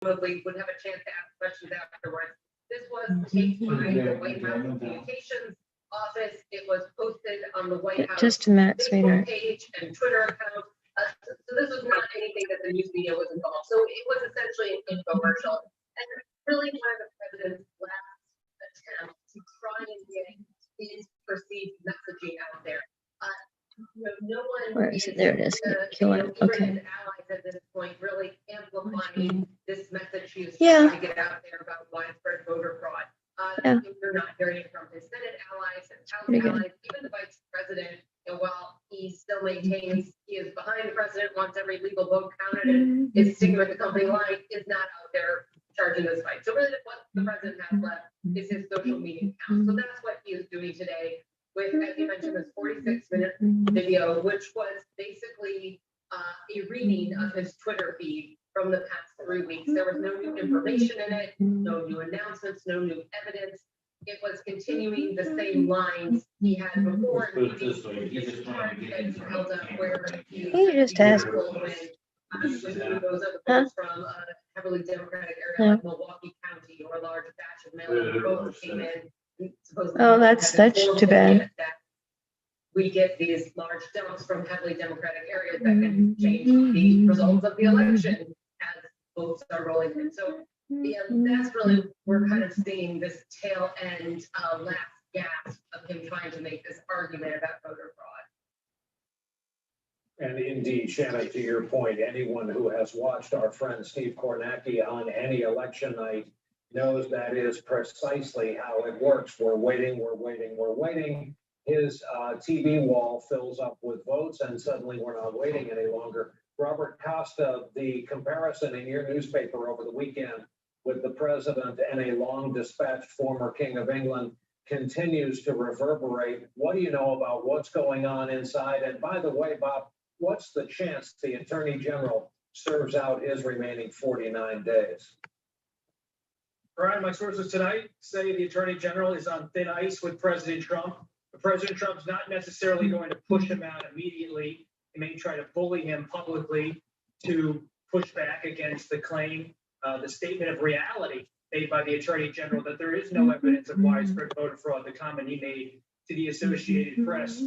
presumably would have a chance to ask questions afterwards. This was taped by the White House Communications Office. It was posted on the White House Just a minute, Facebook sweetheart. page and Twitter account. So this was not anything that the news media was involved. So it was essentially an infomercial. And really kind of the president's last attempt to try and get his perceived messaging out there. No one. Where is it? There it is. Kill it. Okay. Allies at this point really amplifying this message he was Yeah. trying to get out there about widespread voter fraud. Yeah. You're not hearing it from his Senate allies and House Pretty good. allies, even the vice president. And while he still maintains he is behind the president, wants every legal vote counted, and is sticking with the company line, is not out there charging this fight. So really, what the president has left is his social media account. So that's what he is doing today with, as you mentioned, this 46-minute video, which was basically a reading of his Twitter feed from the past 3 weeks. There was no new information in it, no new announcements, no new evidence. It was continuing the same lines he had before. He just asked. Huh? From a heavily Democratic area like Milwaukee County, or a large batch of mail-in votes came in. Oh, that's too bad. We get these large dumps from heavily Democratic areas that can change the results of the election as votes are rolling in. So yeah, that's really, we're kind of seeing this tail end, last gasp of him trying to make this argument about voter fraud. And indeed, Shanna, to your point, anyone who has watched our friend Steve Kornacki on any election night knows that is precisely how it works. We're waiting. His TV wall fills up with votes, and suddenly we're not waiting any longer. Robert Costa, the comparison in your newspaper over the weekend with the president and a long dispatched former king of England continues to reverberate. What do you know about what's going on inside? And by the way, Bob, what's the chance the attorney general serves out his remaining 49 days? Brian, my sources tonight say the attorney general is on thin ice with President Trump. But President Trump's not necessarily going to push him out immediately. He may try to bully him publicly to push back against the claim, the statement of reality made by the attorney general that there is no evidence of widespread voter fraud, the comment he made to the Associated Press.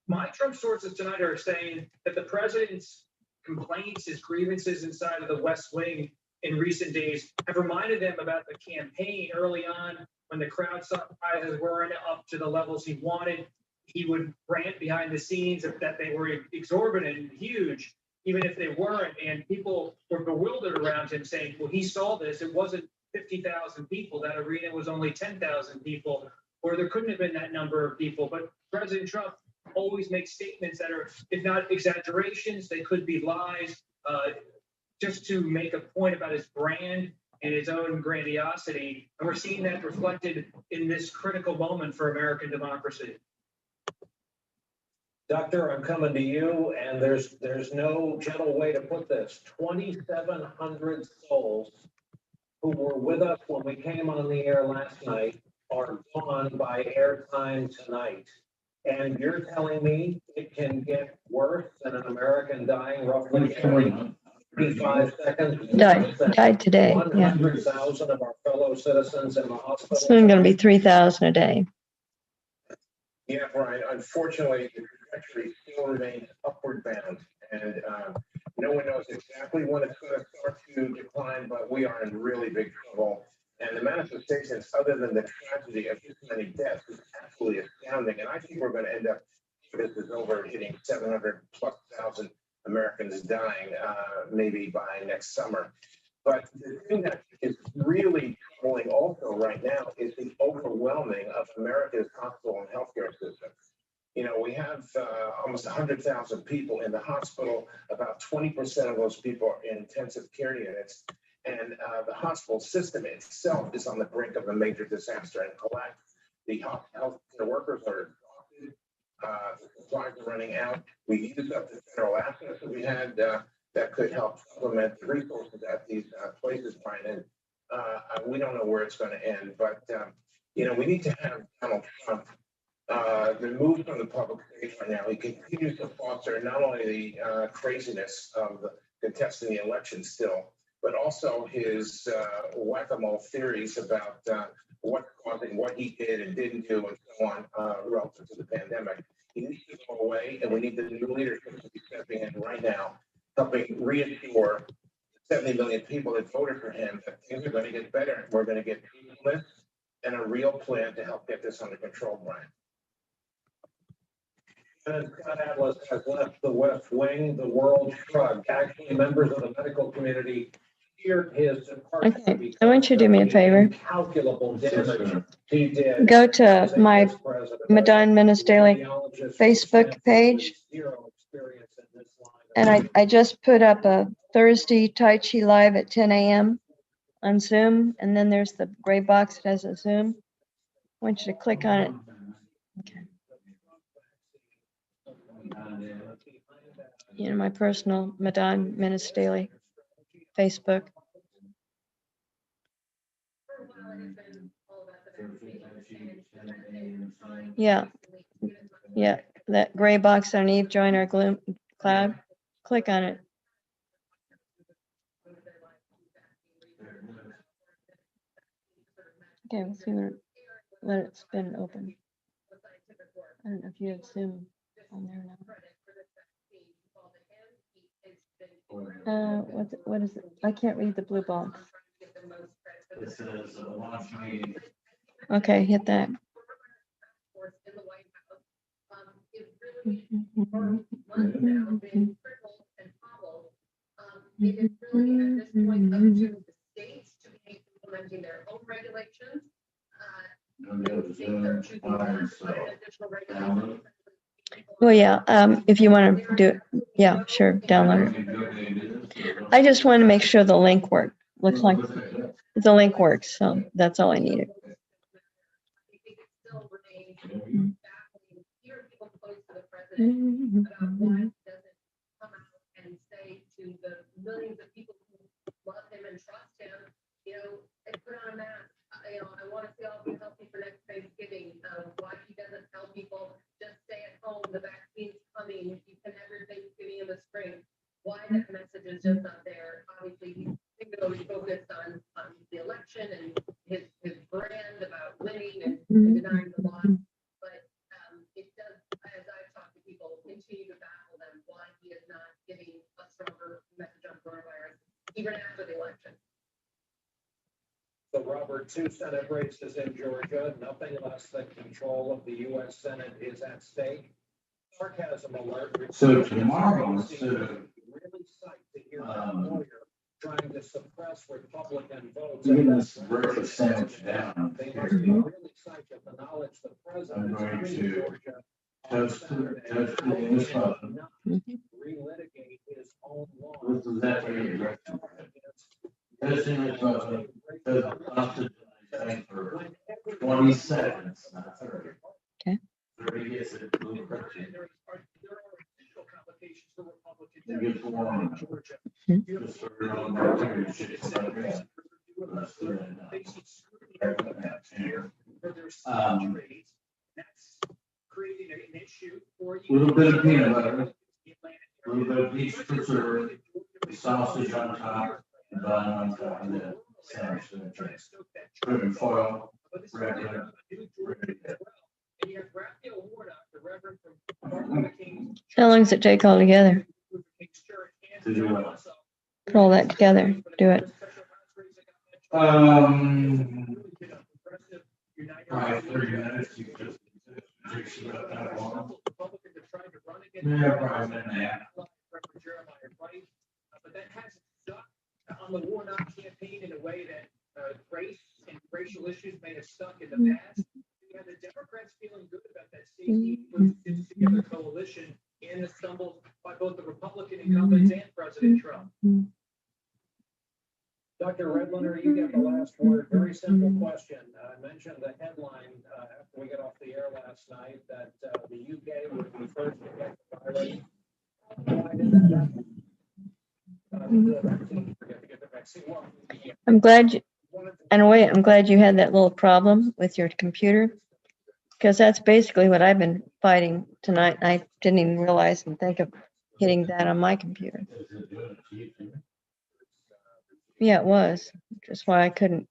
My Trump sources tonight are saying that the president's complaints, his grievances inside of the West Wing in recent days have reminded them about the campaign early on when the crowd sizes weren't up to the levels he wanted. He would rant behind the scenes that they were exorbitant and huge, even if they weren't. And people were bewildered around him saying, well, he saw this. It wasn't 50,000 people. That arena was only 10,000 people, or there couldn't have been that number of people. But President Trump always makes statements that are, if not exaggerations, they could be lies, just to make a point about his brand and his own grandiosity. And we're seeing that reflected in this critical moment for American democracy. Doctor, I'm coming to you, and there's no gentle way to put this. 2,700 souls who were with us when we came on the air last night are gone by airtime tonight. And you're telling me it can get worse than an American dying roughly 35 seconds? Died today. Yeah. 100,000 of our fellow citizens in the hospital. Soon going to be 3,000 a day. Yeah, Brian, unfortunately, the trajectory still remains upward bound, and no one knows exactly when it's going to start to decline, but we are in really big trouble. And the manifestations, other than the tragedy of this many deaths, is absolutely astounding. And I think we're going to end up, this is over, hitting 700,000+ Americans dying, maybe by next summer. But the thing that is really troubling also right now is the overwhelming of America's hospital and healthcare system. You know, we have almost 100,000 people in the hospital. About 20% of those people are in intensive care units. And the hospital system itself is on the brink of a major disaster and collapse. The healthcare workers are exhausted. The supplies are running out. We used up the federal assets that we had that could help supplement the resources at these places, Brian. And we don't know where it's going to end. But, you know, we need to have Donald Trump removed from the public stage right now. He continues to foster not only the craziness of contesting the election still, but also his whack-a-mole theories about what's causing what he did and didn't do and so on relative to the pandemic. He needs to go away, and we need the new leadership to be stepping in right now, helping reassure 70 million people that voted for him that things are going to get better. We're going to get peacefulness and a real plan to help get this under control, Brian. And Scott Atlas has left the West Wing, the world shrugged. Actually, members of the medical community feared his departure. Okay, I want you to do me a favor. Incalculable damage he did. Go to as a my vice president. Madon Ministerial Radiologist Facebook page. zero experience in this line. And I just put up a Thursday Tai Chi Live at 10 a.m. on Zoom. And then there's the gray box that has a Zoom. I want you to click on it. Okay. You know, my personal Madon Ministerial Facebook. Yeah. Yeah, that gray box underneath, join our gloom cloud. Click on it. Okay, we'll see what, let it spin open. I don't know if you have Zoom on there now. What is it? I can't read the blue box. This is a launch meeting. Okay, hit that. It is really at this point up to the states to be implementing their own regulations. States are choosing not to put in additional regulations. Well, yeah, if you want to do it, yeah, sure, download it. I just want to make sure the link worked. Looks like the link works, so that's all I needed. I think it still remains baffling. Hear people close to the president about why he doesn't come out and say to the millions of people who love him and trust him, you know, and put on a mask. You know, I want to see all of you healthy for next Thanksgiving. Why he doesn't tell people just stay at home, the vaccine's coming, you can have your Thanksgiving in the spring. Why that message is just not there. Obviously, he's always focused on the election and his brand about winning and denying the loss. But it does, as I've talked to people, continue to baffle them why he is not giving a stronger message on coronavirus, even after the election. So Robert, 2 Senate races in Georgia, nothing less than control of the U.S. Senate is at stake. Sarcasm alert. So tomorrow, Really psyched to hear that lawyer trying to suppress Republican votes. Even this virtual sandwich down. They must be really psyched at the knowledge the president I'm is going in to Georgia. toast this button. Relitigate his own law. This is actually a direction. Toasting this button says the Constitution is for 20 seconds, not 30. Okay. 30 gets it. Blue correction. There are additional complications for Republicans. It gets warm. Georgia. Just so you know, bacteria shit is like that. Let's do that now. Facing scrutiny Here. for their stock trades. That's creating an issue for you. Little bit of peanut butter, a little bit of beef preserve, sausage on top, and bun on top of that sandwich. Trimming foil, wrap it up, ready to go. And you have Raphael Warnock, the Reverend from Martin Luther King. How long does it take altogether? To do what? Put all that together, do it. Probably 30 minutes. You just takes you about that long. Yeah, probably a minute and a half. But that hasn't stuck on the Warnock campaign in a way that race and racial issues may have stuck in the past. You have the Democrats feeling good about that safety together coalition and the stumbles by both the Republican incumbents and President Trump. Dr. Redlener, you get the last word. Very simple question. I mentioned the headline after we got off the air last night that the UK would be first to get the virus. Why did that happen? I'm glad you, in a way, I'm glad you had that little problem with your computer, because that's basically what I've been fighting tonight. I didn't even realize and think of hitting that on my computer. Yeah, it was. Just why I couldn't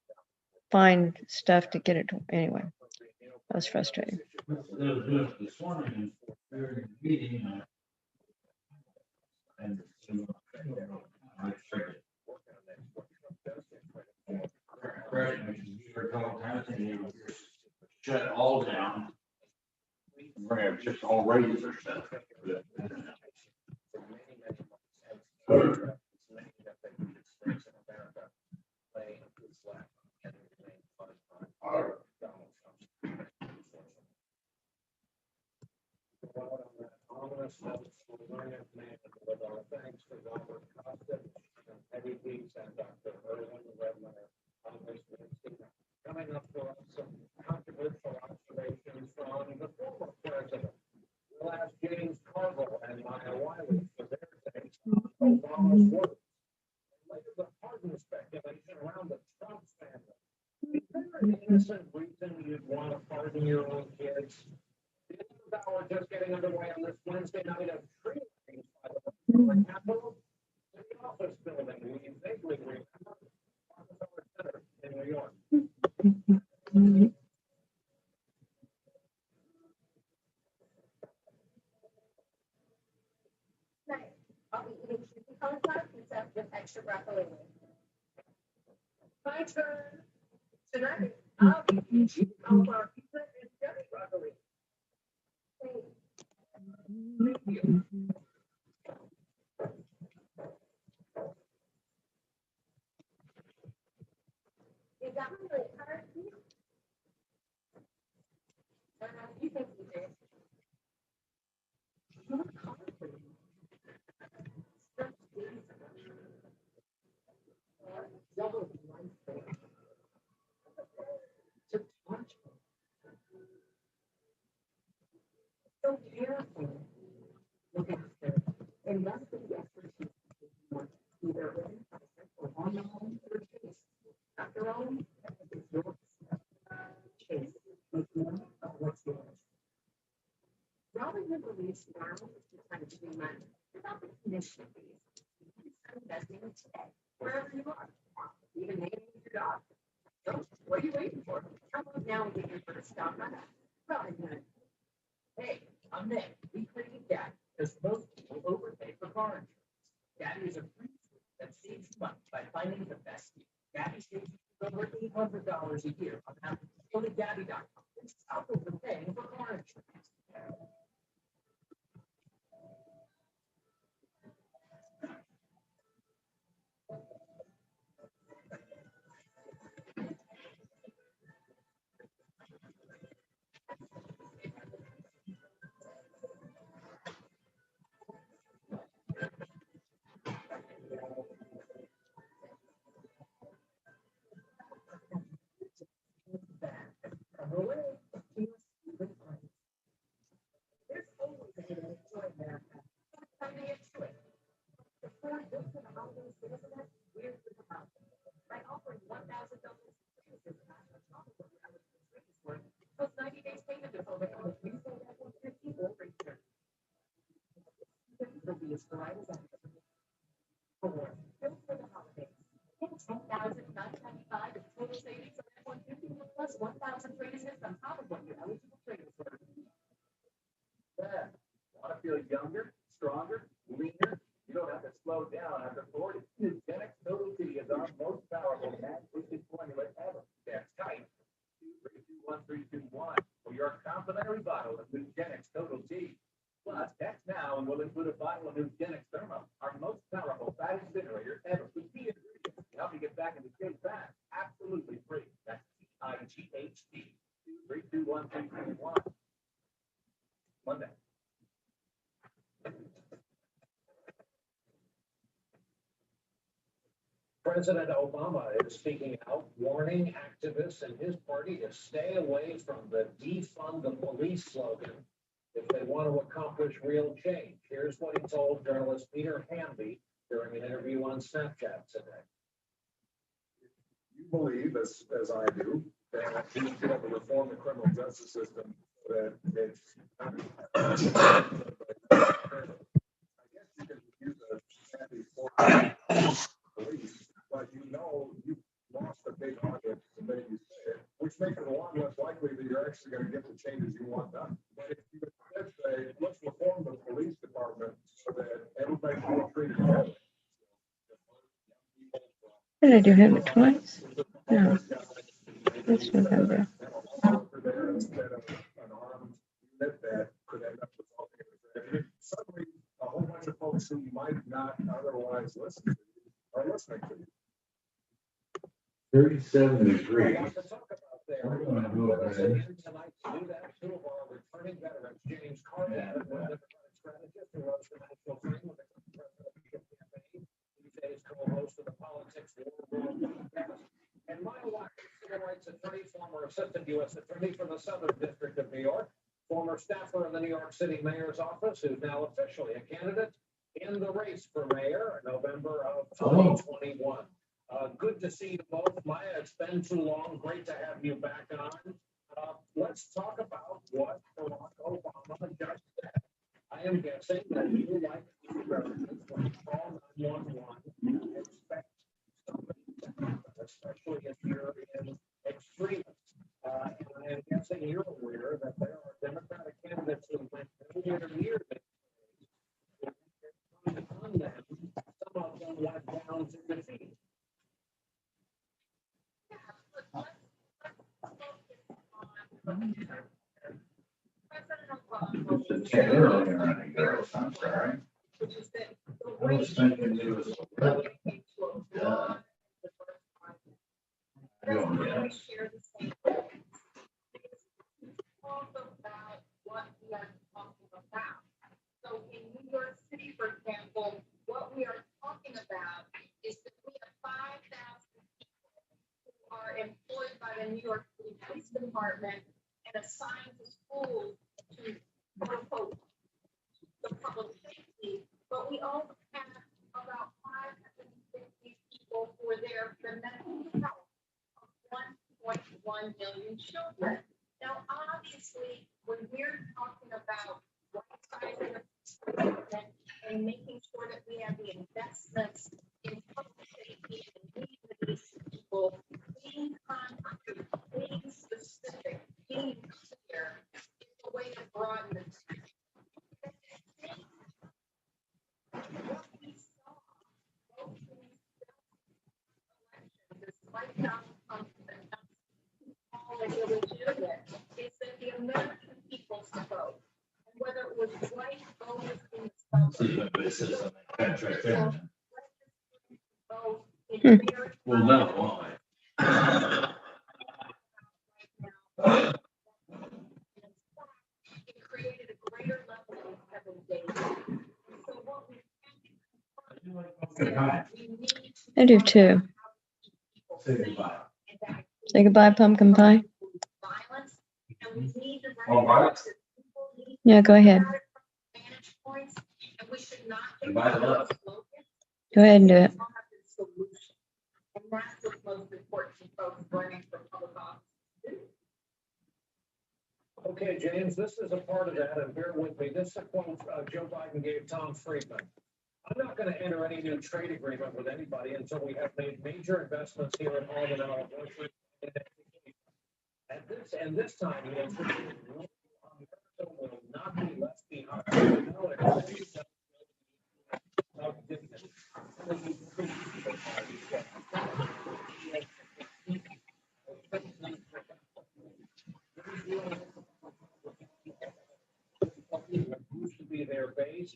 find stuff to get it to, anyway. I was frustrated. This morning, during the meeting, and I figured. Shut all down. We're gonna have just all regular stuff. Thanks to Robert Costa and Eddie Dees and Dr. Erwin Redmond on this Wednesday. Coming up for us, some controversial observations from the former president. We'll ask James Carville and Maya Wiley for their takes on Obama's work. Later, the pardon speculation around the Trump family. Is there an innocent reason you'd want to pardon your own kids? The news hour just getting underway on this Wednesday night of tree lighting by the Capitol. The office building, we vaguely remember Rockefeller Center in New York. I'll be eating chicken cauliflower pizza with extra broccoli. My turn. Tonight, I'll be eating chicken cauliflower pizza and jelly broccoli. Thank you. Is that one really hard? You think you did? So careful. Look after. Invest in the expertise. Either in or on the home or case. After all, it's yours. Chase. Make more of what's yours. Rather than release now, it's time to do money. Without the condition fees. Investing in today, wherever you are. Even naming your dog. So, what are you waiting for? Come on now and get your first stop on that. Probably good. Hey, I'm Nick. We created Daddy because most people overpay for car insurance. Daddy is a free tool that saves you money by finding the best deal. Daddy saves you over $800 a year on average. Go to Daddy.com and stop overpaying for car insurance. There's always a way to enjoy America. Time to get to it. Before this and the holidays, we're with the house. By offering $1,000 services on top of what your eligible rate is worth, plus 90 days payment deferment on the resale F-150 or return. Will be as bright as ever. Four, built for the holidays. Get $10,995 in total savings on F-150 plus 1,000 trade assist on top of what your eligible trade is worth. Yeah. Want to feel younger, stronger, leaner? You don't have to slow down after 40. Nugenix Total T is our most powerful man-boosted formula ever. That's tight. 2321321 for your complimentary bottle of Nugenix Total T. Plus, text now and we'll include a bottle of Nugenix Thermo, our most powerful fat incinerator ever. With key ingredients to help you get back into shape fast. Absolutely free. That's TIGHT. 2321321. Monday. President Obama is speaking out, warning activists in his party to stay away from the defund the police slogan if they want to accomplish real change. Here's what he told journalist Peter Hamby during an interview on Snapchat today. You believe, as I do, that we should have to reform the criminal justice system so that it's. I guess you can use a police, but you know which makes it a lot less likely that you're actually gonna get the changes you want done. But if you instead say, let's reform the police department so that everybody's all treated fairly. Did I do him twice? No, that's November. There instead of an armed unit that could end up resulting in a tragedy. Suddenly, a whole bunch of folks who might not otherwise listen to you are listening to you. 37 degrees. Lots to talk about there. We're gonna do it, With us right? again tonight to do that, two of our returning veterans, James Carter, Yeah. the Democratic strategist who runs the national frame of the presidential campaign. He's a co-host of the Politics War Room podcast. And my wife, civil rights attorney, former assistant U.S. attorney for the Southern District of New York, former staffer in the New York City mayor's office, who's now officially a candidate in the race for mayor in November of 2021. Good to see you both. Maya, it's been too long. Great to have you back on. Let's talk about what Barack Obama just said. I am guessing that you, like Americans, when you call 911, expect something to happen, especially if you're in extremism. And I am guessing you're aware that there are Democratic candidates who went nowhere near this. On them, some of them went down to defeat. Yeah, they're looking around the girls, I'm sorry. I was thinking it was 11. Duh. Oh, yes. About what we are talking about. So in New York City, for example, what we are talking about is that we have 5,000 people who are employed by the New York City Police Department and assigned to schools to quote unquote the public safety, but we also have about 550 people who are there for the mental health of 1.1 million children. Now, obviously, when we're talking about right-sizing the department and making sure that we have the investments in public safety and meeting the needs of people, being concrete, being specific, being clear, is a way to broaden the. What we saw, both in these elections, despite Donald Trump's all illegitimate, is that the American people spoke. And whether it was white voters in the suburbs, This is a contract there. vote in very. Well, no, why? It created a greater level of engagement. So what we Goodbye. need to. I do too. Say goodbye. Say goodbye, pumpkin pie. Violence, and we need to. Oh, right. Yeah, go ahead. Vantage points, and we should not. Goodbye, love. Go ahead and do it. And that's what's most important to folks running for public office. Okay, James, this is a part of that, and bear with me. This is a quote Joe Biden gave Tom Friedman. I'm not going to enter any new trade agreement with anybody until we have made major investments here at home in our abortion and education. And this time, he has America will not be left behind. Used to be their base,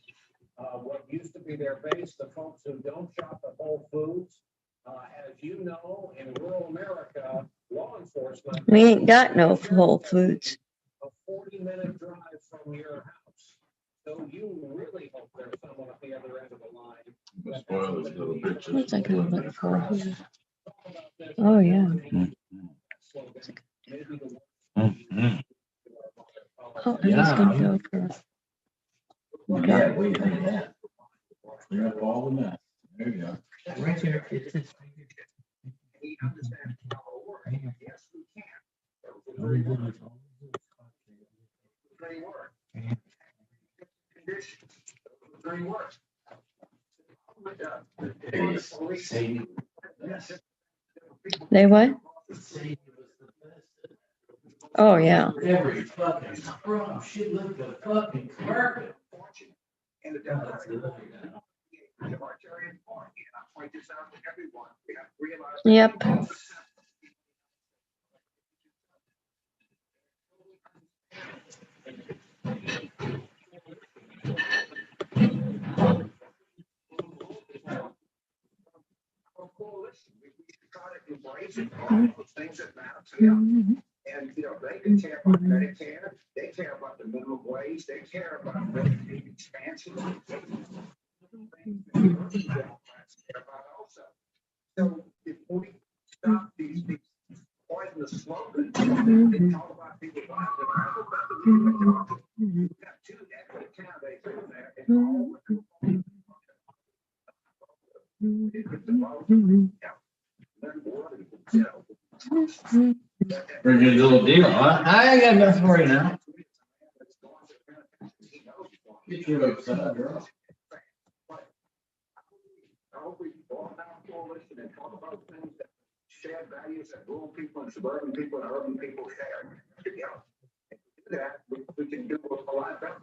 what used to be their base, the folks who don't shop at Whole Foods. As you know, in rural America, law enforcement. We ain't got no Whole Foods. A 40-minute drive from your house. So you really hope there's someone at the other end of the line. Spoil those little bitches. What's I gonna look for here? Oh, yeah. Oh, I'm just gonna go for. Yeah, we had that. Clear up all the mess. There you go. Right there, it's this. We understand how it works. Yes, we can. Very work. Conditions. Very work. Oh my God. Sadie. Yes. They what? Sadie was the best. Oh, yeah. Every fucking crumb, she looked at fucking carpet. And the Democrats. Libertarian Party, and I point this out to everyone. We have realized. Yep. Coalition, we should try to embrace it, all those things that matter to them. And, you know, they can care about Medicare, they care about the minimum wage, they care about Medicaid expansion. Democrats care about also. So if we stop these poisonous slogans, and talk about people buying them, we got two equity candidates over there. And all Pretty good little deal. I ain't got nothing for you now. Get your upside, girl. I hope we all have a coalition and talk about things that share values that rural people and suburban people and urban people share. You know, if we do that, we can do a lot better.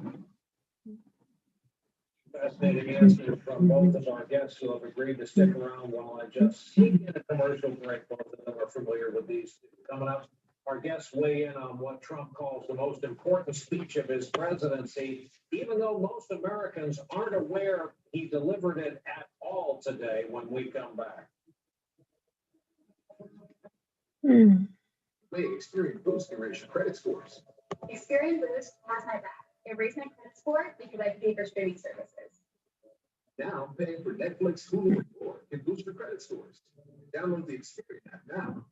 Fascinating answer from both of our guests who have agreed to stick around while I just sneak in a commercial break. Both of them are familiar with these. Coming up, our guests weigh in on what Trump calls the most important speech of his presidency, even though most Americans aren't aware he delivered it at all today when we come back. They experience boost in racial credit scores. Experian Boost has my back. It raised my credit score because I pay for streaming services. Now paying for Netflix, Hulu, and more can boost your credit scores. Download the Experian app now.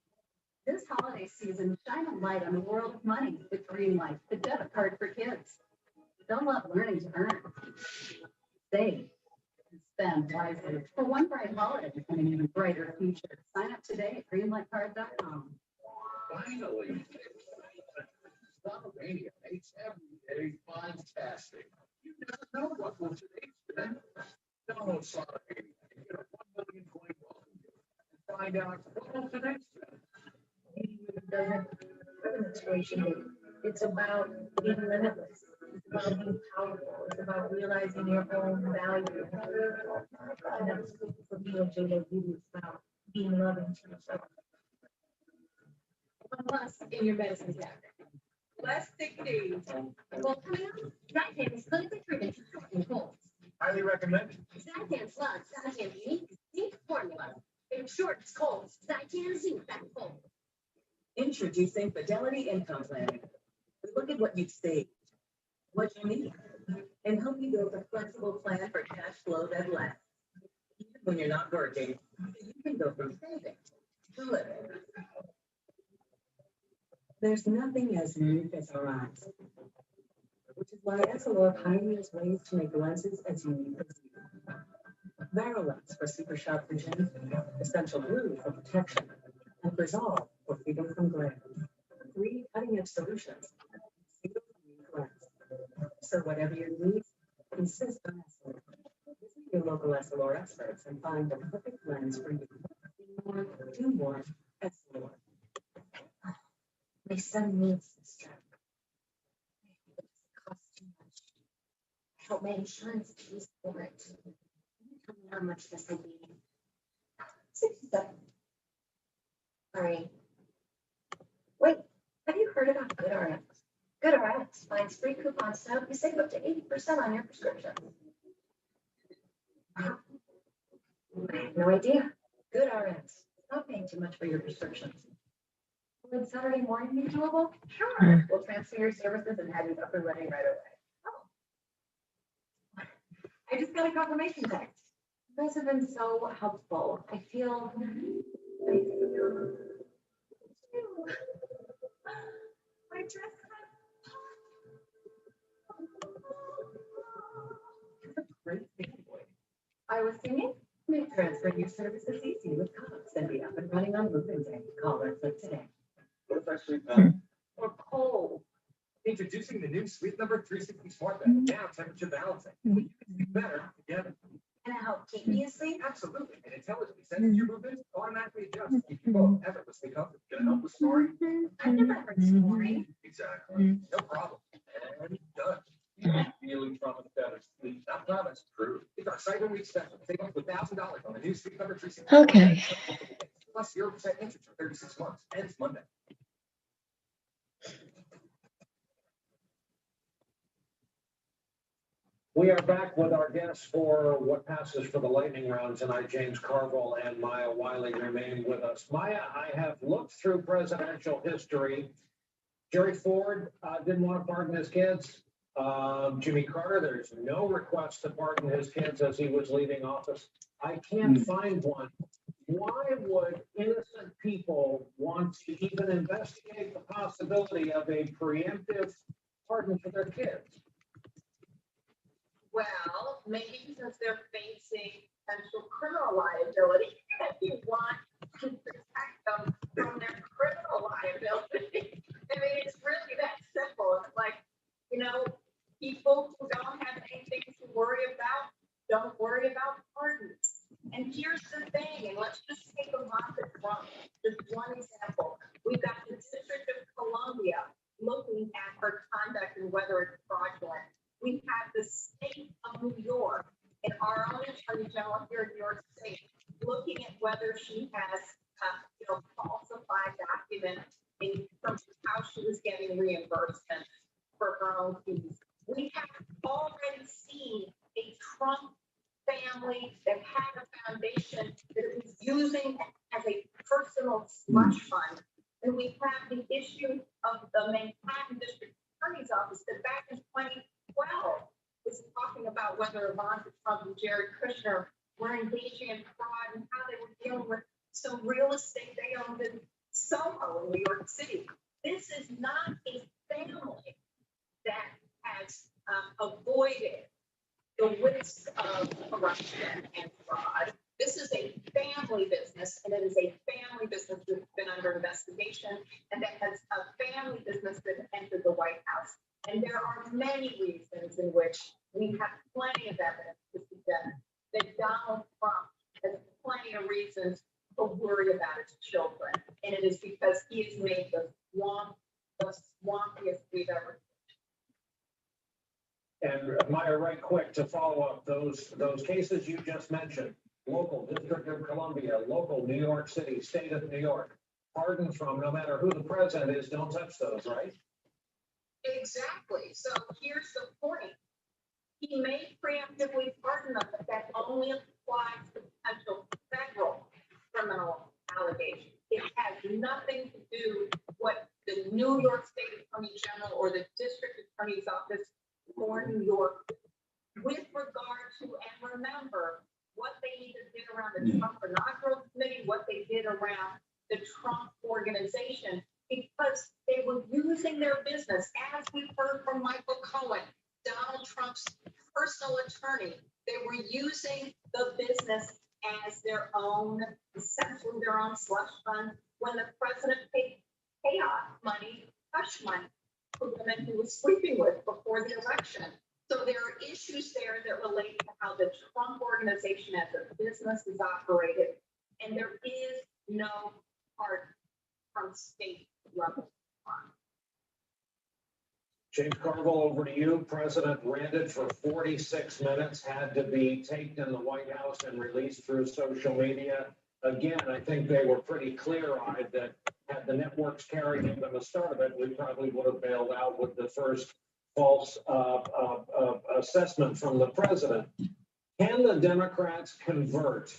This holiday season, shine a light on the world of money with Greenlight, the debit card for kids. Don't let learning to earn. Save and spend wisely for one bright holiday and an even brighter future. Sign up today at greenlightcard.com. Finally, Summermania makes every day fantastic. You never know what will today spend. Download Summermania and get a 1 million coin welcome gift and find out what will today spend. It's about being limitless. It's about being powerful. It's about realizing your own value. And that's for me and JW, it's about being loving to yourself. One plus in your medicine cabinet. Less sick days. Well, coming up, Zytan is clinically proven to shorten colds. Highly recommended. Zytan Plus, Zytan's unique zinc formula. It shortens colds. Zytan Zinc that cold. Introducing Fidelity Income Planning. We look at what you've saved, what you need, and help you build a flexible plan for cash flow that lasts. Even when you're not working, you can go from saving to living. There's nothing as unique as our eyes, which is why Essilor pioneers ways to make lenses as unique as you. Varolens for super sharp vision, Essential Blue for protection, and Resolve for freedom from glare. 3 cutting-edge solutions. Single unique lens. So whatever your needs, insist on Essilor. Visit your local Essilor experts and find the perfect lens for you. Be more, do more, Essilor. My son needs this drug. It costs too much. I hope my insurance pays for it. Tell me how much this will be. 67. Sorry. Wait, have you heard about GoodRx? GoodRx finds free coupons to help you save up to 80% on your prescription. Wow. I had no idea. GoodRx. Not paying too much for your prescriptions. Would Saturday morning be doable? Sure. We'll transfer your services and have you up and running right away. Oh. I just got a confirmation text. You guys have been so helpful. I feel. My dress. Great thing, boy. I was singing. Make transferring your services easy with Cox and be up and running on moving day. Call or click today. What if I sleep Or cold. Introducing the new Sleep Number 360 Smart Bed. Now temperature balancing. You can sleep better together. Can it help keep you asleep? Absolutely, and intelligently sends your movements automatically adjust, keep you both effortlessly comfortable. Gonna help with snoring? I never heard snoring. Exactly, no problem. And done. Feeling trauma better sleep, not promise, proof. It's our Cyber Week special. Save up to $1,000 on the new Sleep Number 360. Okay. Plus 0% interest for 36 months. Ends Monday. We are back with our guests for what passes for the lightning round tonight. James Carville and Maya Wiley remain with us. Maya, I have looked through presidential history. Jerry Ford didn't want to pardon his kids. Jimmy Carter, there's no request to pardon his kids as he was leaving office. I can't find one. Why would innocent people want to even investigate the possibility of a preemptive pardon for their kids? Well, maybe because they're facing potential criminal liability, and you want to protect them from their criminal liability. I mean, it's really that simple. It's like, people who don't have anything to worry about, don't worry about pardons. And here's the thing, and let's just take a Monica Trump, just one example. We've got the District of Columbia looking at her conduct and whether it's fraudulent. We have the state of New York and our own attorney general here in New York State looking at whether she has, falsified documents in terms of how she was getting reimbursement for her own fees. We have already seen a Trump family that had a foundation that it was using as a personal slush fund. And we have the issue of the Manhattan District Attorney's Office that back in 2012 was talking about whether Ivanka Trump and Jared Kushner were engaging in fraud and how they were dealing with some real estate they owned in Soho in New York City. This is not a family that has avoided the risks of corruption and fraud. This is a family business, and it is a family business that's been under investigation, and that has a family business that entered the White House. And there are many reasons in which we have plenty of evidence to suggest that Donald Trump has plenty of reasons to worry about his children. And it is because he has made the swampiest we've ever seen. And Maya, right quick to follow up, those cases you just mentioned, local District of Columbia, local New York City, state of New York, pardons from no matter who the president is, don't touch those, right? Exactly. So here's the point. He may preemptively pardon them, but that only applies to potential federal criminal allegations. It has nothing to do with what the New York State Attorney General or the District Attorney's Office for New York, with regard to, and remember, what they either did around the Trump inaugural committee, what they did around the Trump organization, because they were using their business, as we heard from Michael Cohen, Donald Trump's personal attorney. They were using the business as their own, essentially their own slush fund, when the president paid payoff money, hush money, for women he was sleeping with before the election. So there are issues there that relate to how the Trump organization as a business is operated, and there is no part from state level. James Carville, over to you. President ranted for 46 minutes, had to be taped in the White House and released through social media. Again, I think they were pretty clear-eyed that had the networks carried them the start of it, we probably would have bailed out with the first false assessment from the president. Can the Democrats convert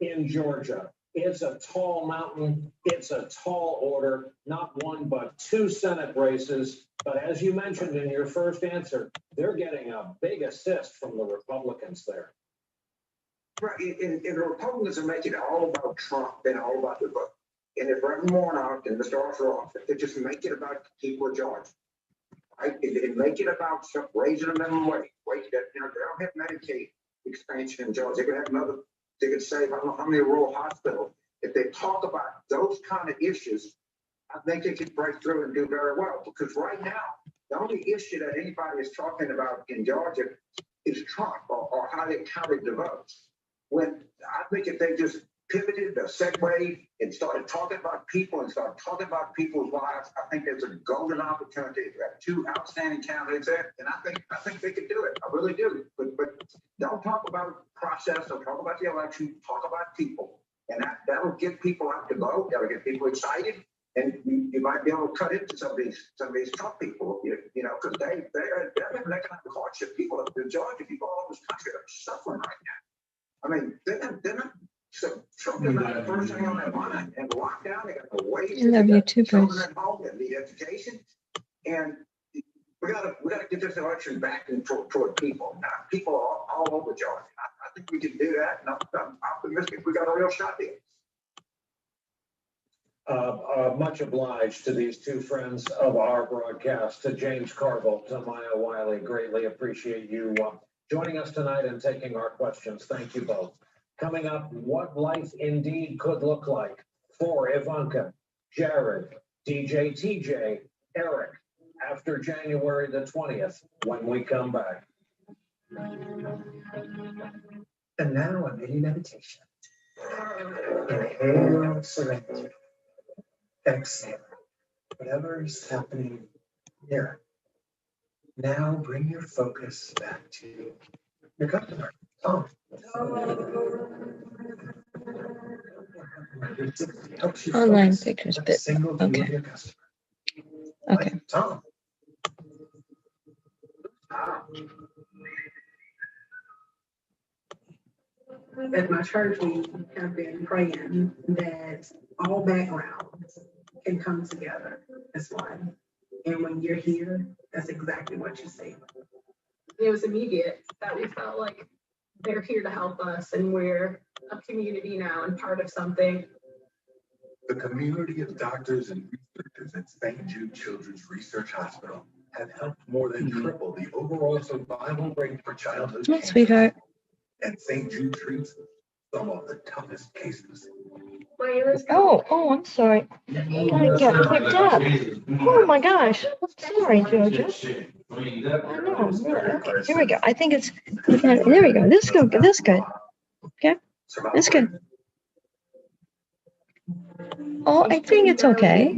in Georgia? It's a tall mountain. It's a tall order, not one, but two Senate races. But as you mentioned in your first answer, they're getting a big assist from the Republicans there. Right, and the Republicans are making it all about Trump and all about the vote. And if Reverend Warnock and Mr. Ossoff, if they just make it about the people of Georgia, right? And make it about raising the minimum wage, they don't have Medicaid expansion in Georgia. They could have another. They could save I don't know how many rural hospitals. If they talk about those kind of issues, I think they could break through and do very well. Because right now, the only issue that anybody is talking about in Georgia is Trump or how they counted the votes. When I think if they just pivoted or segued and started talking about people and started talking about people's lives, I think there's a golden opportunity. We have two outstanding candidates there, and I think they could do it. I really do. But don't talk about process. Don't talk about the election. Talk about people, and that'll get people out to vote. That'll get people excited, and you might be able to cut into some of these Trump people, you know, because they're having that kind of hardship. People, the Georgia people all over this country are suffering right now. I mean, they're not. So something about the first thing on their mind, and the lockdown, they got the wages, I love you too, children Bruce. at home, and the education, and we gotta get this election back toward people. Now, people are all over Georgia. I think we can do that, and I'm optimistic we got a real shot here. Much obliged to these two friends of our broadcast, to James Carville, to Maya Wiley. Greatly appreciate you joining us tonight and taking our questions. Thank you both. Coming up, what life indeed could look like for Ivanka, Jared, DJ TJ, Eric, after January the 20th, when we come back. And now a mini meditation. Inhale serenity. Exhale whatever is happening here. Now bring your focus back to your customer, Tom. Online pictures, but okay. Okay. Tom. At my church, we have been praying that all backgrounds can come together as one. And when you're here, that's exactly what you see. It was immediate that we felt like they're here to help us and we're a community now and part of something. The community of doctors and researchers at St. Jude Children's Research Hospital have helped more than triple the overall survival rate for childhood Hey, cancer. sweetheart. And St. Jude treats some of the toughest cases. Oh, I'm sorry. I got picked up. Oh my gosh. Sorry, Georgia. I know. Okay, here we go. I think it's, there we go. This is good. This is good. Okay. That's good. Oh, I think it's okay.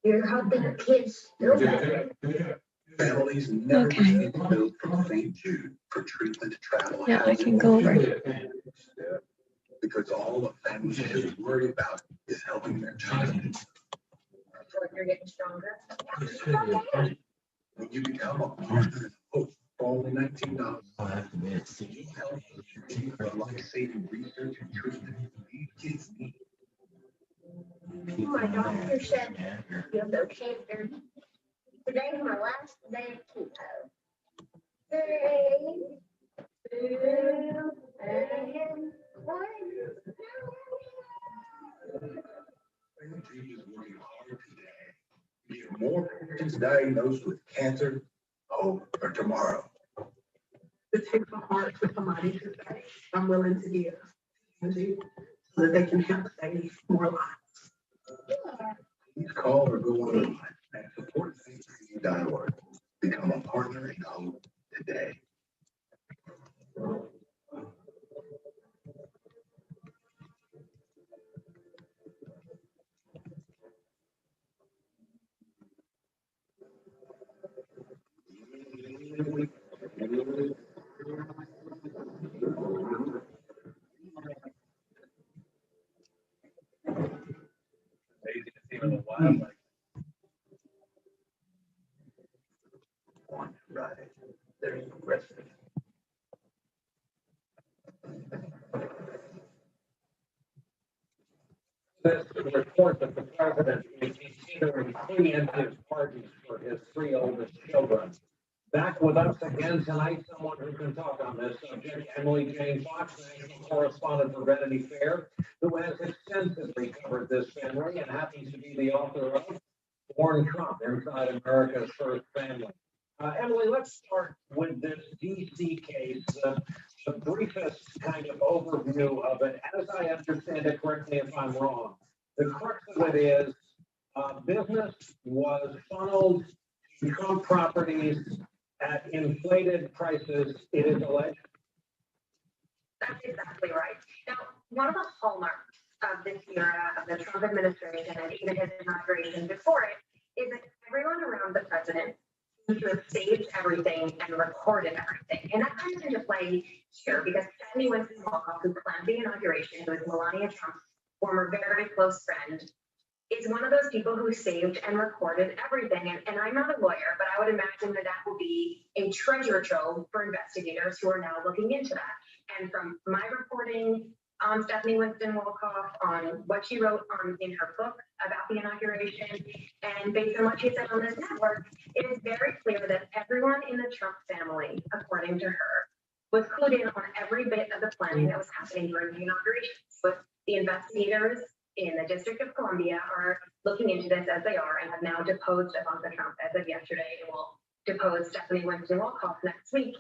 You're helping kids feel better. Families never receive a bill from St. Jude for treatment, travel. Yeah, I can go over. Because all the families should worry about is helping their child. You're getting stronger. When you become a partner of hope for only $19, you help achieve the life-saving research and treatment these kids need. My doctor said you'll go cancer. Today's my last day of chemo. 3, 2, and 1. St. Jude is working hard today to get more patients diagnosed with cancer, hope for tomorrow. It takes a heart for somebody to say, I'm willing to give, so that they can have more lives. Please call or go online and support stjude.org. Become a partner in hope today. Amazing to see the wildlife. Right. They're progressive. This report that the president is considering preemptive pardons for his 3 oldest children. Back with us again tonight, someone who can talk on this subject, Emily Jane Fox, national correspondent for Vanity Fair, who has extensively covered this family and happens to be the author of Born Trump, Inside America's First Family. Emily, let's start with this DC case, the briefest kind of overview of it. As I understand it, correct me if I'm wrong, the crux of it is business was funneled to Trump properties at inflated prices, it is alleged. That's exactly right. Now, one of the hallmarks of this era of the Trump administration and even his inauguration before it is that everyone around the president seems to have staged everything and recorded everything. And that comes into play here because Stephanie Winston-Walkoff, who planned the inauguration, who is Melania Trump's former very close friend, is one of those people who saved and recorded everything. And I'm not a lawyer, but I would imagine that that will be a treasure trove for investigators who are now looking into that. And from my reporting on Stephanie Winston-Walkoff, on what she wrote in her book about the inauguration, and based on what she said on this network, it is very clear that everyone in the Trump family, according to her, was clued in on every bit of the planning that was happening during the inauguration. But the investigators in the District of Columbia are looking into this as they are and have now deposed Ivanka Trump as of yesterday and will depose Stephanie Winston-Walkoff next week.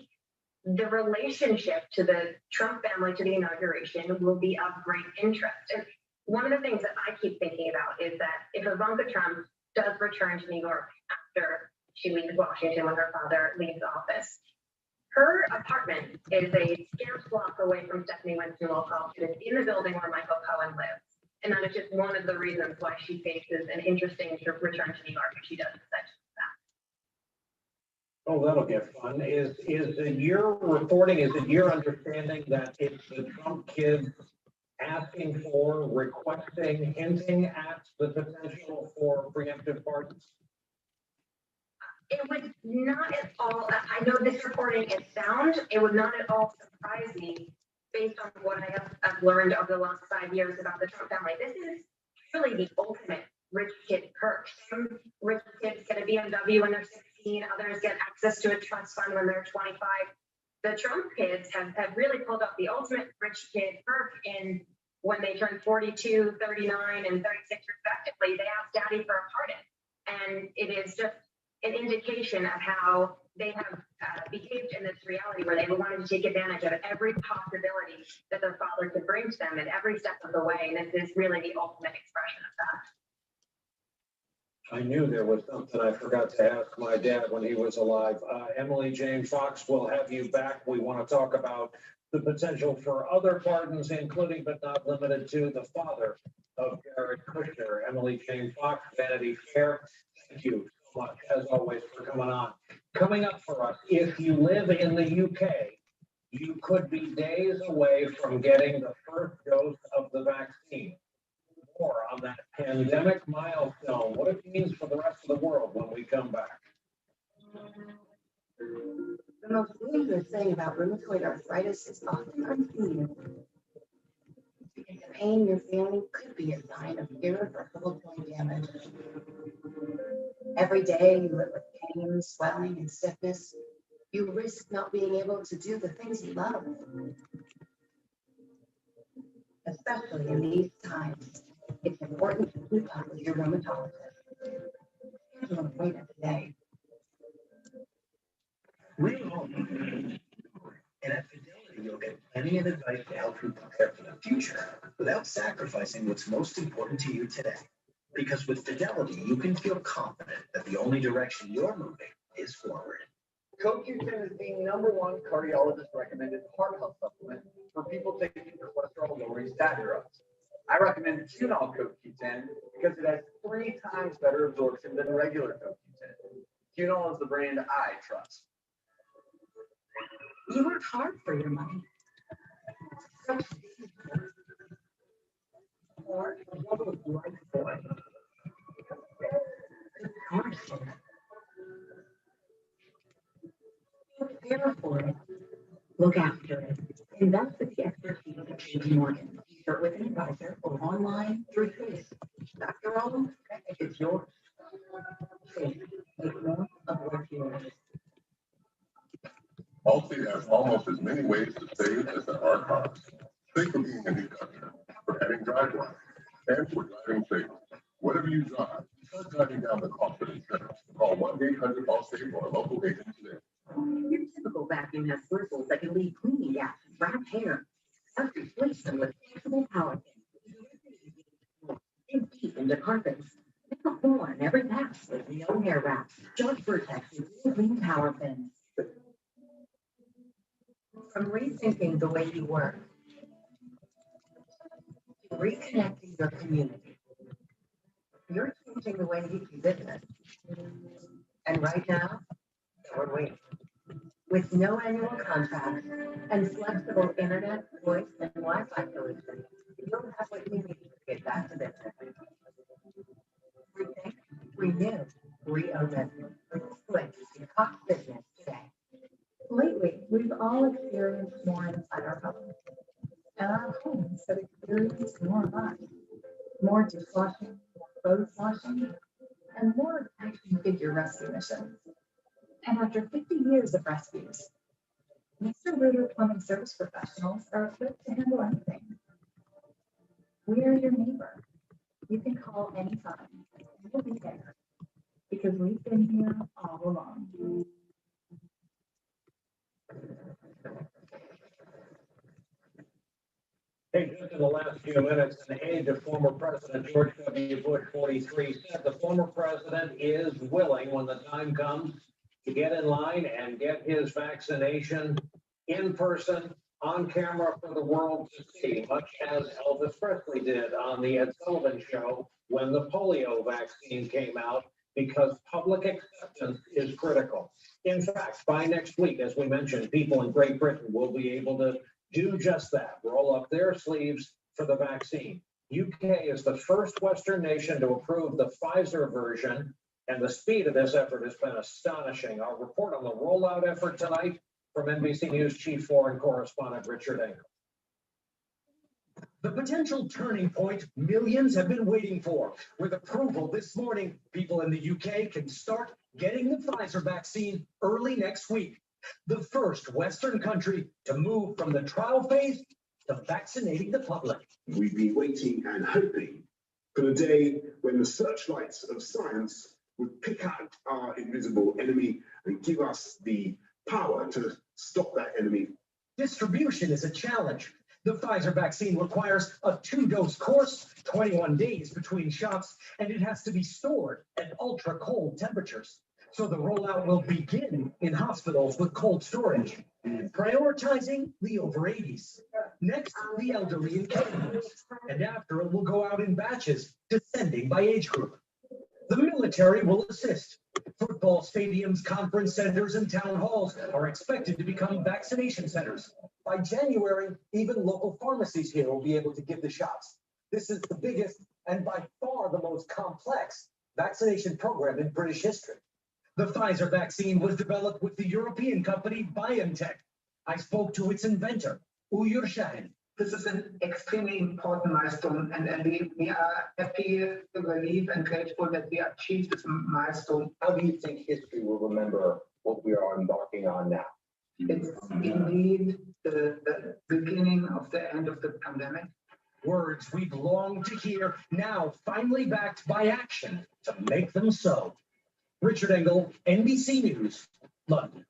The relationship to the Trump family to the inauguration will be of great interest. And one of the things that I keep thinking about is that if Ivanka Trump does return to New York after she leaves Washington when her father leaves office, her apartment is a scant block away from Stephanie Winston-Walkoff. It is in the building where Michael Cohen lives. And that is just one of the reasons why she faces an interesting return to New York if she does decide to do that. Oh, that'll get fun. Is it your reporting, is it your understanding that it's the Trump kids asking for, requesting, hinting at the potential for preemptive pardons? It would not at all, I know this reporting is sound, it would not at all surprise me based on what I've learned over the last 5 years about the Trump family. This is really the ultimate rich kid perk. Some rich kids get a BMW when they're 16, others get access to a trust fund when they're 25. The Trump kids have really pulled up the ultimate rich kid perk in when they turn 42, 39, and 36 respectively, they ask daddy for a pardon. And it is just an indication of how they have behaved in this reality where they wanted to take advantage of every possibility that their father could bring to them at every step of the way. And this is really the ultimate expression of that. I knew there was something I forgot to ask my dad when he was alive. Emily Jane Fox, will have you back. We want to talk about the potential for other pardons, including but not limited to the father of Jared Kushner. Emily Jane Fox, Vanity Fair. Thank you so much, as always, for coming on. Coming up for us, if you live in the UK, you could be days away from getting the first dose of the vaccine. More on that pandemic milestone, what it means for the rest of the world when we come back. The most dangerous thing about rheumatoid arthritis is often unseen. The pain in your family could be a sign of irreversible joint damage. Every day you live with pain, swelling, and stiffness. You risk not being able to do the things you love. Especially in these times, it's important to keep up with your rheumatologist. Schedule an appointment today. We all know. And at Fidelity, you'll get plenty of advice to help you prepare for the future without sacrificing what's most important to you today. Because with Fidelity, you can feel confident that the only direction you're moving is forward. CoQ10 is the #1 cardiologist recommended heart health supplement for people taking cholesterol lowering statin drugs. I recommend Qunol CoQ10 because it has 3 times better absorption than regular CoQ10. Qunol is the brand I trust. You work hard for your money. Or what would you like for it? It's hard for it. Prepare for it. Look after it. Invest with the expertise of JP Morgan. Start with an advisor or online through Chase. After all, it's yours. Chase, make more of what's yours. Allstate has almost as many ways to save as there are cars. Think for being a new customer, for adding driveway, and for driving safe. Whatever you drive, start driving down the cost of insurance. Call 1-800-ALLSTATE or a local agent today. Your typical vacuum has bristles that can leave cleaning gaps and wrapped hair. Let's replace them with flexible power pins. Dig deep into carpets. Make a hole in every pass with no hair wrap. Judge Vertex with clean power pins. The From rethinking the way you work, to reconnecting your community, you're changing the way you do business. And right now, we're waiting. With no annual contract and flexible internet, voice, and Wi-Fi solutions, you'll have what you need to get back to business. Rethink, renew, reopen. Switch to Cox Business today. Lately, we've all experienced more inside our homes. And our homes have experienced more of us. More dishwashing, clothes washing, and more action figure rescue missions. And after 50 years of rescues, Mr. Ritter Plumbing Service Professionals are equipped to handle anything. We are your neighbor. You can call anytime, and we'll be there. Because we've been here all along. Hey, just in the last few minutes, an aide to former President George W. Bush, 43, said the former president is willing, when the time comes, to get in line and get his vaccination in person, on camera for the world to see, much as Elvis Presley did on the Ed Sullivan Show when the polio vaccine came out, because public acceptance is critical. In fact, by next week, as we mentioned, people in Great Britain will be able to do just that, roll up their sleeves for the vaccine. UK is the first Western nation to approve the Pfizer version, and the speed of this effort has been astonishing. Our report on the rollout effort tonight from NBC News Chief Foreign Correspondent Richard Engel. The potential turning point millions have been waiting for. With approval this morning, people in the UK can start getting the Pfizer vaccine early next week. The first Western country to move from the trial phase to vaccinating the public. We've been waiting and hoping for the day when the searchlights of science would pick out our invisible enemy and give us the power to stop that enemy. Distribution is a challenge. The Pfizer vaccine requires a 2-dose course, 21 days between shots, and it has to be stored at ultra cold temperatures. So the rollout will begin in hospitals with cold storage, prioritizing the over 80s. Next, the elderly and caregivers, and after it will go out in batches, descending by age group. The military will assist. Football stadiums, conference centers, and town halls are expected to become vaccination centers. By January, even local pharmacies here will be able to give the shots. This is the biggest and by far the most complex vaccination program in British history. The Pfizer vaccine was developed with the European company BioNTech. I spoke to its inventor, Uyur Shahin. This is an extremely important milestone, and we are happy, relieved, and grateful that we achieved this milestone. How do you think history will remember what we are embarking on now? It's indeed the beginning of the end of the pandemic. Words we've longed to hear, now finally backed by action to make them so. Richard Engel, NBC News, London.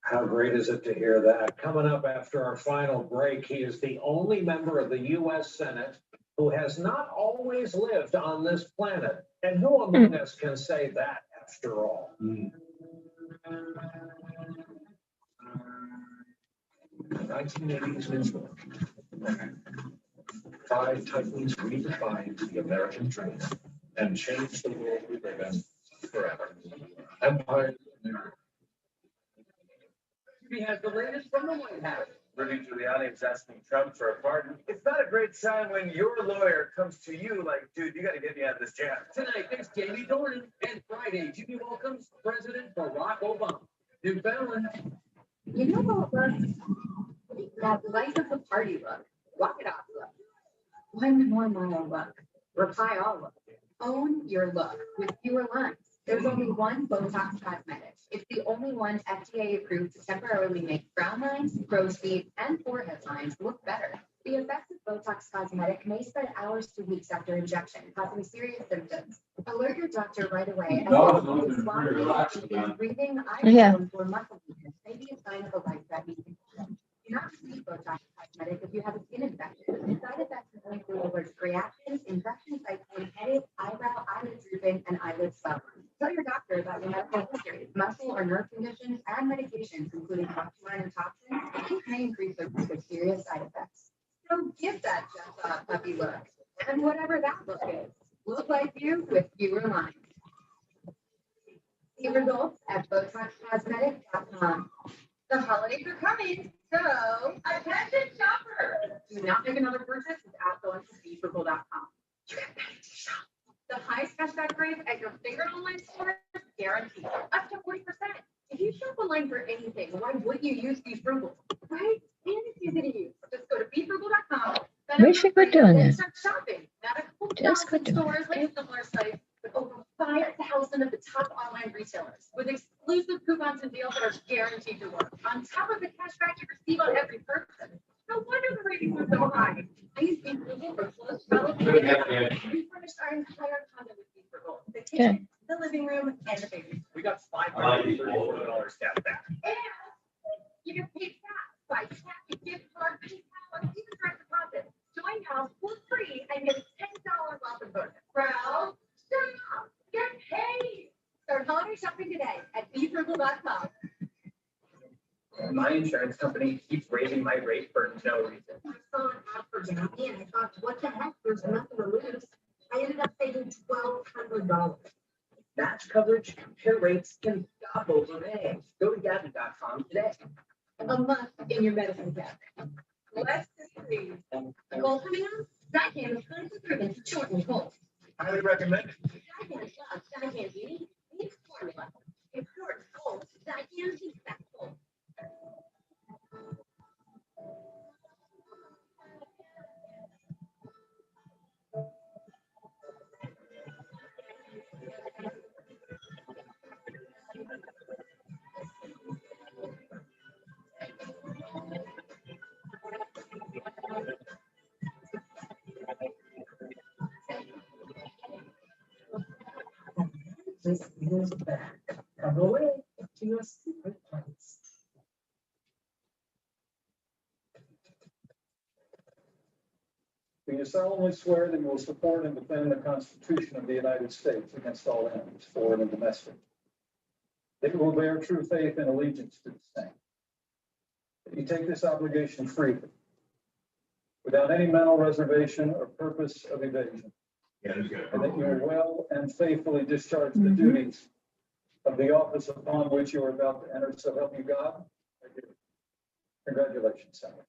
How great is it to hear that? Coming up after our final break, he is the only member of the U.S. Senate who has not always lived on this planet. And who among us can say that after all? 1980s New York. 5 titans redefined the American dream and changed the world we live in forever. Empire. He has the latest from the White House. Living to the audience asking Trump for a pardon. It's not a great sign when your lawyer comes to you like, dude, you got to get me out of this jam. Tonight, there's Jamie Dornan, and Friday, Jimmy welcomes President Barack Obama. Newfoundland. You know what looks? That life of the party look. Walk it off look. 1 more mile look. Reply all look. Own your look with fewer lines. There's only one Botox cosmetic. It's the only one FDA approved to temporarily make frown lines, crow's feet, and forehead lines look better. The effects of Botox cosmetic may spread hours to weeks after injection, causing serious symptoms. Alert your doctor right away. Breathing, eyebrows, or muscle weakness may be a sign of a life-threatening condition. Do not receive Botox cosmetic if you have a skin infection. Side effects may include allergic reactions, infection sites, headache, eyebrow, eyelid drooping, and eyelid swelling. Tell your doctor about your medical history, muscle or nerve conditions, and medications, including oxygen toxins, and may increase the risk of serious side effects. So give that just a puppy look, and whatever that look is, look like you with fewer lines. See results at BotoxCosmetic.com. The holidays are coming, so attention shopper! Do not make another purchase without going to BeFrugal.com. You get paid to shop. The highest cashback rate at your favorite online store is guaranteed, up to 40%. If you shop online for anything, why wouldn't you use BeFrugal, right? And it's easy to use. Just go to BeFrugal.com. Wish I could do it. Start shopping. Not a couple Just thousand could do stores like similar sites, but over 5,000 of the top online retailers with exclusive coupons and deals that are guaranteed to work. On top of the cashback you receive on every purchase. No wonder the ratings are so high. I use BeFrugal for close relatives. We furnished our entire condo with BeFrugal. The kitchen, the living room, and the baby. We got $534 cash back. And you get paid fast by tapping gift card, PayPal, and even direct deposit. Join now for free and get $10 off of bonus. Well, shut up. Get paid. Start holiday shopping today at BeFrugal.com. My insurance company keeps raising my rate for no reason. I saw an ad for Jackie and I thought, what the heck? There's nothing to lose. I ended up saving $1,200. Match coverage, compare rates, and stop overpaying. Go to Gavin.com today. A month in your medicine cabinet. Let's see. A goal coming up? Zycan is clinically proven to shorten goals. Highly recommended. Zycan Plus, Zycan Beauty, unique formula. It shortens goals. Zycan takes back goals. This is back. Come away to your secret place. Do you solemnly swear that you will support and defend the Constitution of the United States against all enemies, foreign and domestic? That you will bear true faith and allegiance to the same? That you take this obligation freely, without any mental reservation or purpose of evasion? And that you will well and faithfully discharge the duties of the office upon which you are about to enter, so help you God? I do. Congratulations, Senator.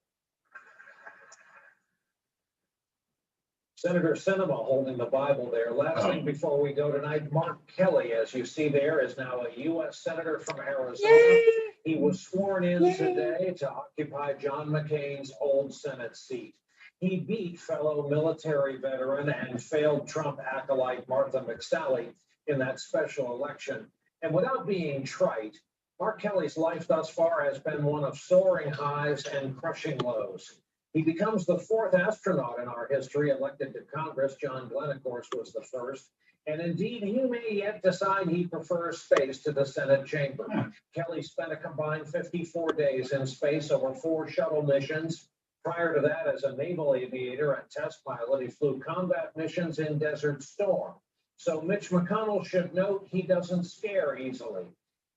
Senator Sinema holding the Bible there. Last thing before we go tonight, Mark Kelly, as you see there, is now a U.S. Senator from Arizona. Yay! He was sworn in Yay! today to occupy John McCain's old Senate seat. He beat fellow military veteran and failed Trump acolyte Martha McSally in that special election. And without being trite, Mark Kelly's life thus far has been one of soaring highs and crushing lows. He becomes the fourth astronaut in our history elected to Congress. John Glenn, of course, was the first. And indeed, he may yet decide he prefers space to the Senate chamber. Kelly spent a combined 54 days in space over 4 shuttle missions. Prior to that, as a naval aviator and test pilot, he flew combat missions in Desert Storm. So Mitch McConnell should note he doesn't scare easily.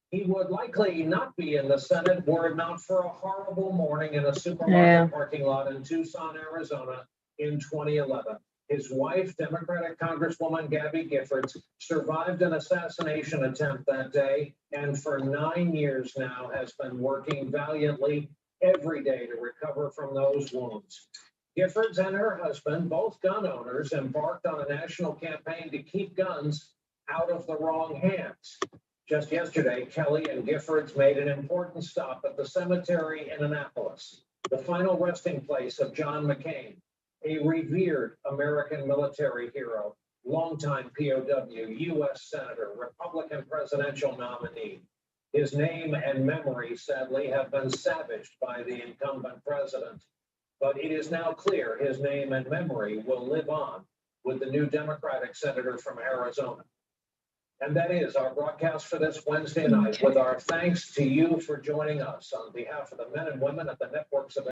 He would likely not be in the Senate were it not for a horrible morning in a supermarket parking lot in Tucson, Arizona in 2011. His wife, Democratic Congresswoman Gabby Giffords, survived an assassination attempt that day and for 9 years now has been working valiantly every day to recover from those wounds. Giffords and her husband, both gun owners, embarked on a national campaign to keep guns out of the wrong hands. Just yesterday, Kelly and Giffords made an important stop at the cemetery in Annapolis, the final resting place of John McCain, a revered American military hero, longtime POW, U.S. Senator, Republican presidential nominee. His name and memory, sadly, have been savaged by the incumbent president. But it is now clear his name and memory will live on with the new Democratic senator from Arizona. And that is our broadcast for this Wednesday night, with our thanks to you for joining us on behalf of the men and women at the networks of